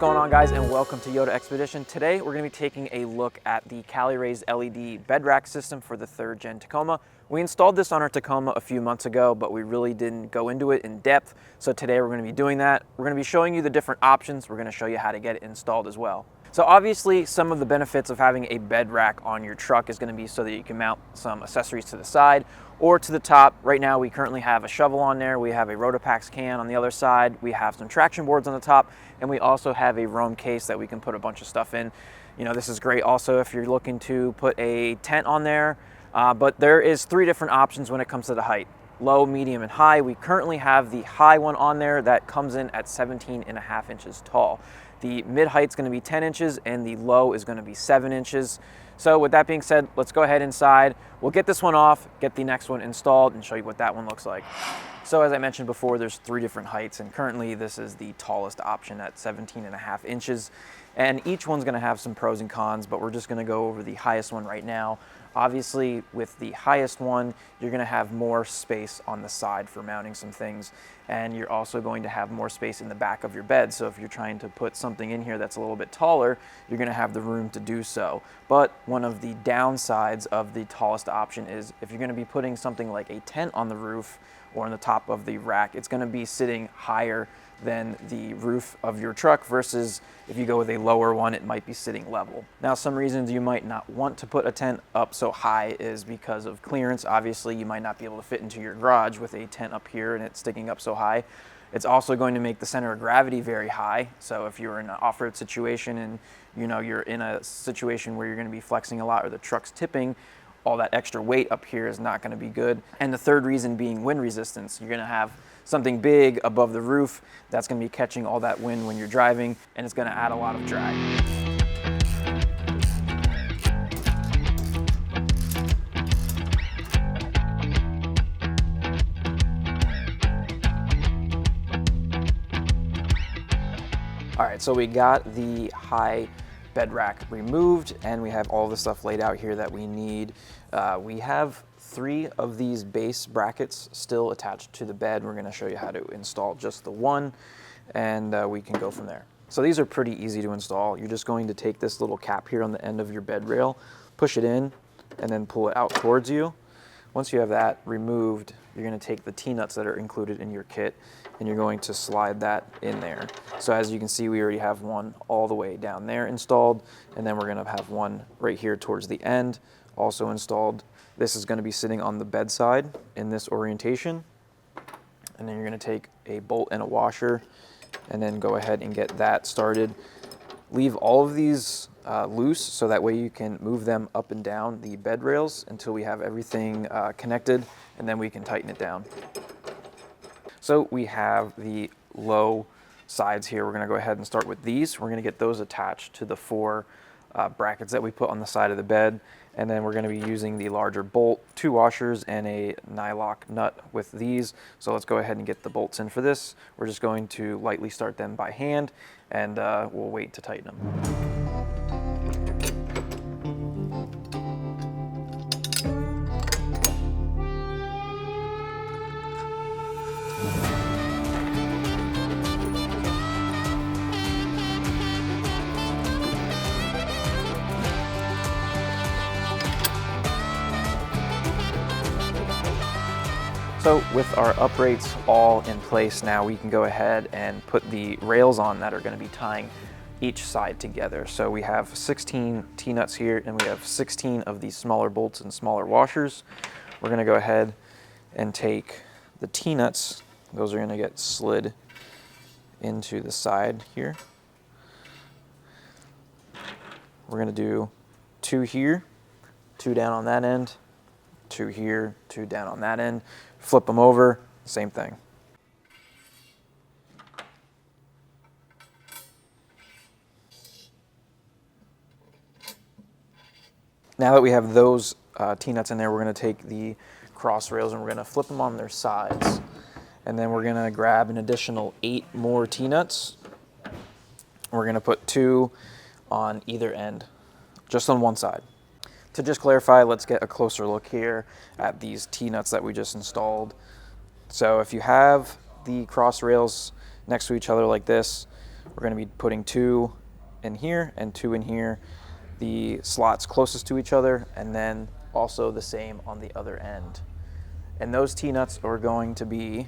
going on, guys, and welcome to Yoda Expedition. Today we're going to be taking a look at the CaliRaised LED bed rack system for the 3rd gen Tacoma. We installed this on our Tacoma a few months ago, but we really didn't go into it in depth. So today we're going to be doing that. We're going to be showing you the different options. We're going to show you how to get it installed as well. So obviously some of the benefits of having a bed rack on your truck is going to be so that you can mount some accessories to the side or to the top. Right now we currently have a shovel on there, we have a Rotopax can on the other side, we have some traction boards on the top, and we also have a Roam case that we can put a bunch of stuff in. You know, this is great also if you're looking to put a tent on there, but there is 3 different options when it comes to the height: low, medium, and high. We currently have the high one on there that comes in at 17.5 inches tall. The mid height's going to be 10 inches and the low is going to be 7 inches. So with that being said, let's go ahead inside. We'll get this one off, get the next one installed, and show you what that one looks like. So as I mentioned before, there's 3 different heights, and currently this is the tallest option at 17.5 inches. And each one's going to have some pros and cons, but we're just going to go over the highest one right now. Obviously, with the highest one, you're going to have more space on the side for mounting some things, and you're also going to have more space in the back of your bed. So if you're trying to put something in here that's a little bit taller, you're going to have the room to do so. But one of the downsides of the tallest option is if you're going to be putting something like a tent on the roof or on the top of the rack, it's going to be sitting higher than the roof of your truck, versus if you go with a lower one, it might be sitting level. Now, some reasons you might not want to put a tent up so high is because of clearance. Obviously, you might not be able to fit into your garage with a tent up here and it's sticking up so high. It's also going to make the center of gravity very high. So if you're in an off-road situation and you're in a situation where you're going to be flexing a lot or the truck's tipping, all that extra weight up here is not going to be good. And the third reason being wind resistance. You're going to have something big above the roof that's going to be catching all that wind when you're driving, and it's going to add a lot of drag. All right, so we got the high bed rack removed and we have all the stuff laid out here that we need. We have 3 of these base brackets still attached to the bed. We're going to show you how to install just the one, and we can go from there. So these are pretty easy to install. You're just going to take this little cap here on the end of your bed rail, push it in, and then pull it out towards you. Once you have that removed, you're going to take the T-nuts that are included in your kit and you're going to slide that in there. So as you can see, we already have one all the way down there installed, and then we're going to have one right here towards the end also installed. This is going to be sitting on the bedside in this orientation, and then you're going to take a bolt and a washer and then go ahead and get that started. Leave all of these loose so that way you can move them up and down the bed rails until we have everything connected, and then we can tighten it down. So we have the low sides here. We're going to go ahead and start with these. We're going to get those attached to the 4 brackets that we put on the side of the bed, and then we're going to be using the larger bolt, 2 washers, and a nylock nut with these. So let's go ahead and get the bolts in for this. We're just going to lightly start them by hand, and we'll wait to tighten them. So with our uprates all in place now, we can go ahead and put the rails on that are going to be tying each side together. So we have 16 T-nuts here, and we have 16 of these smaller bolts and smaller washers. We're going to go ahead and take the T-nuts. Those are going to get slid into the side here. We're going to do 2 here, 2 down on that end, 2 here, 2 down on that end. Flip them over, same thing. Now that we have those T-nuts in there, we're going to take the cross rails and we're going to flip them on their sides. And then we're going to grab an additional 8 more T-nuts. We're going to put 2 on either end, just on one side. To just clarify, let's get a closer look here at these T-nuts that we just installed. So if you have the cross rails next to each other like this, We're going to be putting 2 in here and 2 in here, the slots closest to each other, and then also the same on the other end. And those T-nuts are going to be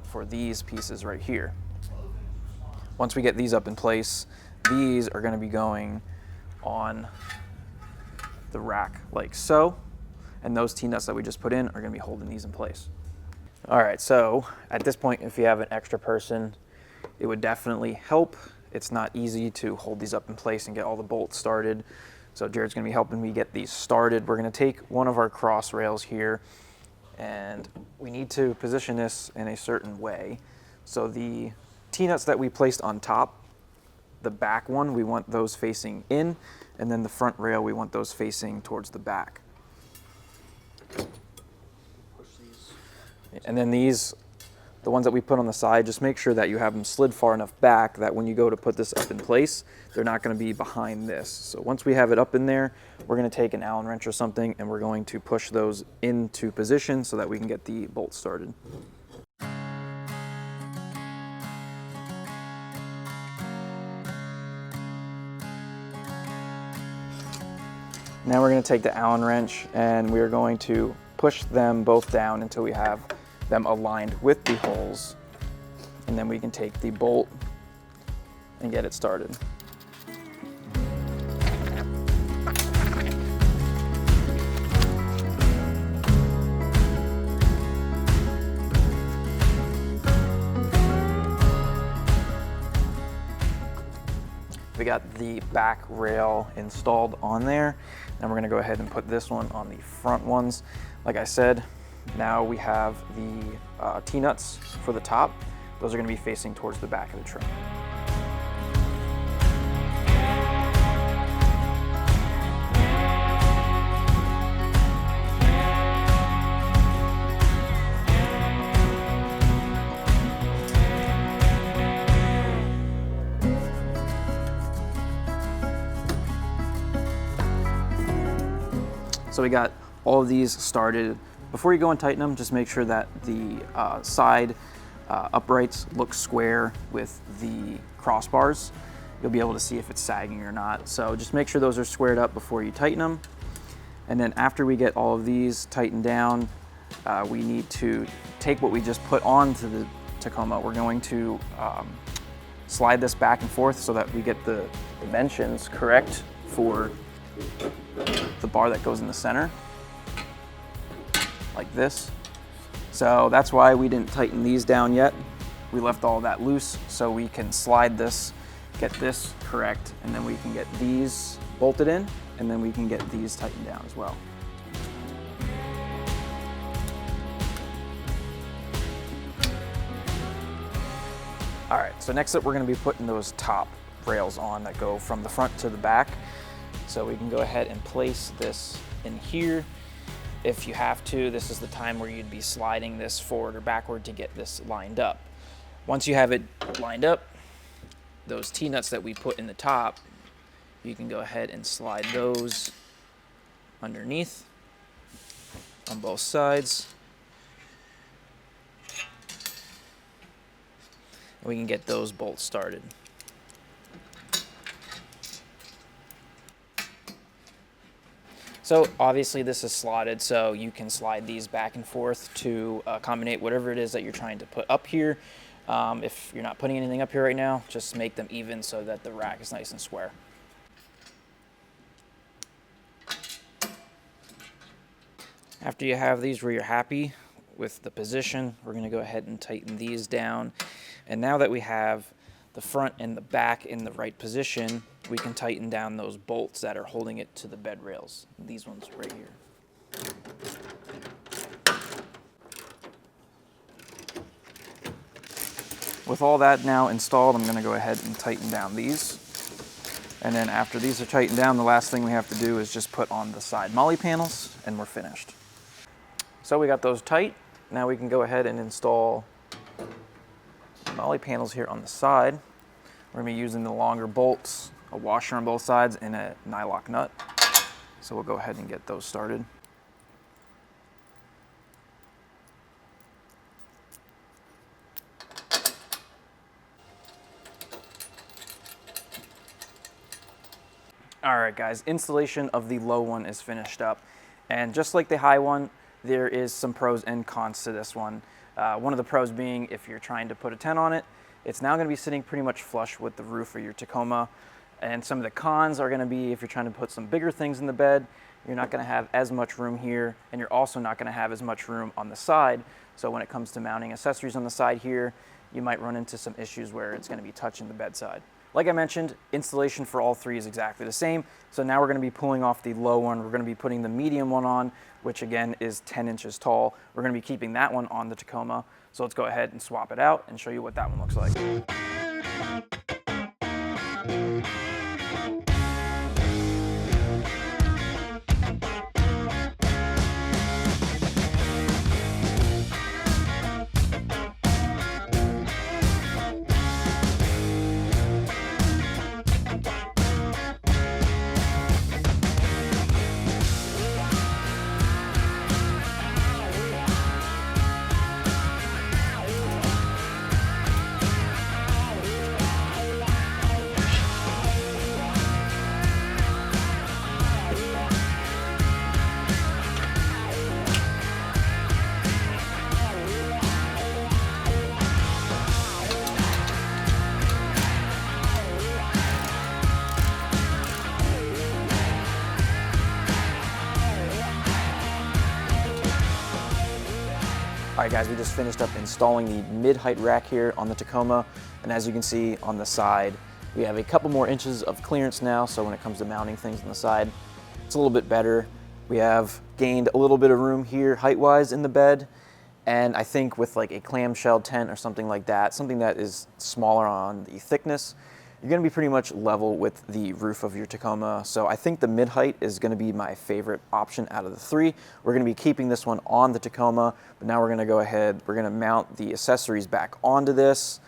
for these pieces right here. Once we get these up in place, these are going to be going on the rack like so, and those T-nuts that we just put in are going to be holding these in place. All right, so at this point, if you have an extra person, it would definitely help. It's not easy to hold these up in place and get all the bolts started. So Jared's going to be helping me get these started. We're going to take one of our cross rails here, and we need to position this in a certain way. So the T-nuts that we placed on top, the back one, we want those facing in, and then the front rail, we want those facing towards the back. And then these, the ones that we put on the side, just make sure that you have them slid far enough back that when you go to put this up in place, they're not going to be behind this. So once we have it up in there, we're going to take an Allen wrench or something, and we're going to push those into position so that we can get the bolt started. Now we're going to take the Allen wrench and we are going to push them both down until we have them aligned with the holes, and then we can take the bolt and get it started. We got the back rail installed on there. Then we're gonna go ahead and put this one on the front ones. Like I said, now we have the T-nuts for the top. Those are gonna be facing towards the back of the truck. So we got all of these started. Before you go and tighten them, just make sure that the side uprights look square with the crossbars. You'll be able to see if it's sagging or not. So just make sure those are squared up before you tighten them. And then after we get all of these tightened down, we need to take what we just put onto the Tacoma. We're going to slide this back and forth so that we get the dimensions correct for the bar that goes in the center, like this. So that's why we didn't tighten these down yet. We left all that loose so we can slide this, get this correct, and then we can get these bolted in, and then we can get these tightened down as well. All right, so next up we're gonna be putting those top rails on that go from the front to the back. So we can go ahead and place this in here. If you have to, this is the time where you'd be sliding this forward or backward to get this lined up. Once you have it lined up, those T-nuts that we put in the top, you can go ahead and slide those underneath on both sides. And we can get those bolts started. So obviously this is slotted, so you can slide these back and forth to accommodate whatever it is that you're trying to put up here. If you're not putting anything up here right now, just make them even so that the rack is nice and square. After you have these where you're happy with the position, we're going to go ahead and tighten these down. And now that we have the front and the back in the right position, we can tighten down those bolts that are holding it to the bed rails. These ones right here. With all that now installed, I'm going to go ahead and tighten down these. And then after these are tightened down, the last thing we have to do is just put on the side molly panels, and we're finished. So we got those tight. Now we can go ahead and install molly panels here on the side. We're going to be using the longer bolts, a washer on both sides, and a nylock nut. So we'll go ahead and get those started. All right, guys, installation of the low one is finished up. And just like the high one, there is some pros and cons to this one. One of the pros being if you're trying to put a tent on it, it's now gonna be sitting pretty much flush with the roof of your Tacoma. And some of the cons are gonna be if you're trying to put some bigger things in the bed, you're not gonna have as much room here, and you're also not gonna have as much room on the side. So when it comes to mounting accessories on the side here, you might run into some issues where it's gonna be touching the bedside. Like I mentioned, installation for all three is exactly the same. So now we're gonna be pulling off the low one. We're gonna be putting the medium one on, which again is 10 inches tall. We're gonna be keeping that one on the Tacoma. So let's go ahead and swap it out and show you what that one looks like. All right, guys, we just finished up installing the mid-height rack here on the Tacoma. And as you can see on the side, we have a couple more inches of clearance now. So when it comes to mounting things on the side, it's a little bit better. We have gained a little bit of room here height-wise in the bed. And I think with like a clamshell tent or something like that, something that is smaller on the thickness, you're gonna be pretty much level with the roof of your Tacoma. So I think the mid-height is gonna be my favorite option out of the three. We're gonna be keeping this one on the Tacoma, but now we're gonna go ahead, we're gonna mount the accessories back onto this,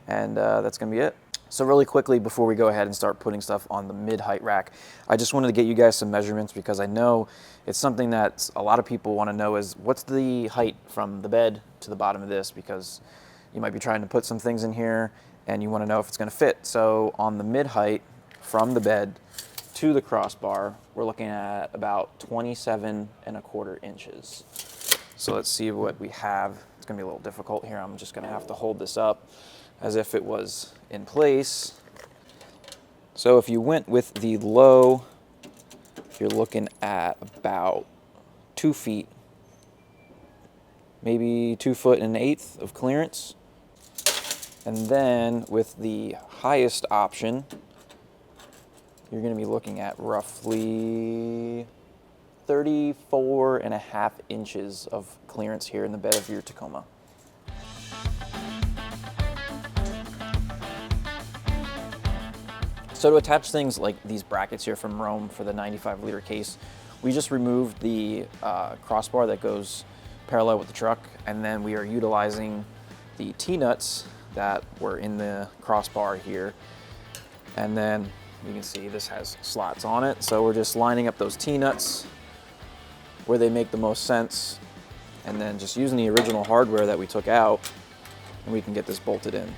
and that's gonna be it. So really quickly, before we go ahead and start putting stuff on the mid-height rack, I just wanted to get you guys some measurements because I know it's something that a lot of people wanna know is what's the height from the bed to the bottom of this, because you might be trying to put some things in here and you want to know if it's going to fit. So on the mid-height from the bed to the crossbar, we're looking at about 27¼ inches. So let's see what we have. It's going to be a little difficult here. I'm just going to have to hold this up as if it was in place. So if you went with the low, you're looking at about 2 feet, maybe 2'1" of clearance. And then with the highest option, you're going to be looking at roughly 34½ inches of clearance here in the bed of your Tacoma. So to attach things like these brackets here from Rome for the 95-liter case, we just removed the crossbar that goes parallel with the truck, and then we are utilizing the T-nuts that were in the crossbar here. And then you can see this has slots on it. So we're just lining up those T-nuts where they make the most sense, and then just using the original hardware that we took out, and we can get this bolted in.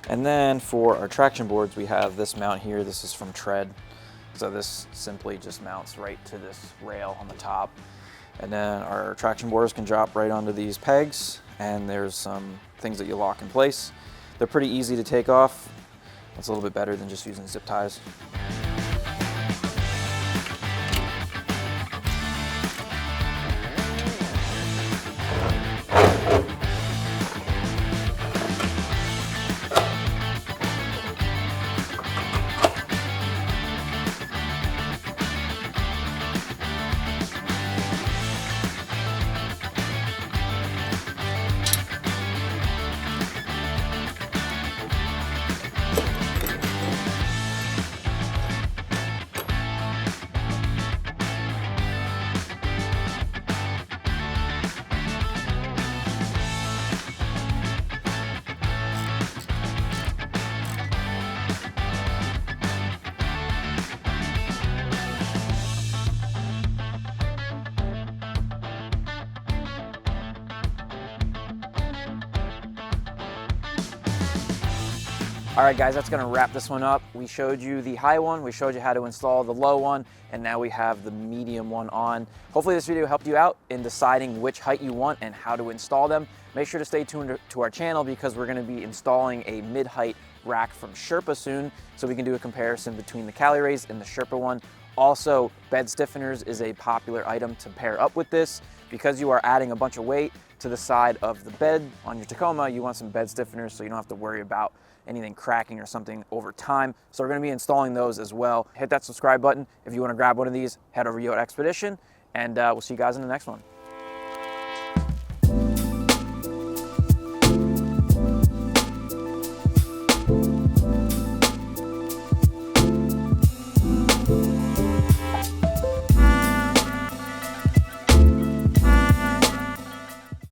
And then for our traction boards, we have this mount here. This is from Tread. So this simply just mounts right to this rail on the top. And then our traction boards can drop right onto these pegs, and there's some things that you lock in place. They're pretty easy to take off. It's a little bit better than just using zip ties. All right, guys, that's gonna wrap this one up. We showed you the high one, we showed you how to install the low one, and now we have the medium one on. Hopefully this video helped you out in deciding which height you want and how to install them. Make sure to stay tuned to our channel because we're gonna be installing a mid-height rack from Sherpa soon, so we can do a comparison between the CaliRaised and the Sherpa one. Also, bed stiffeners is a popular item to pair up with this. Because you are adding a bunch of weight to the side of the bed on your Tacoma, you want some bed stiffeners so you don't have to worry about anything cracking or something over time. So we're gonna be installing those as well. Hit that subscribe button. If you wanna grab one of these, head over to Expedition, and we'll see you guys in the next one.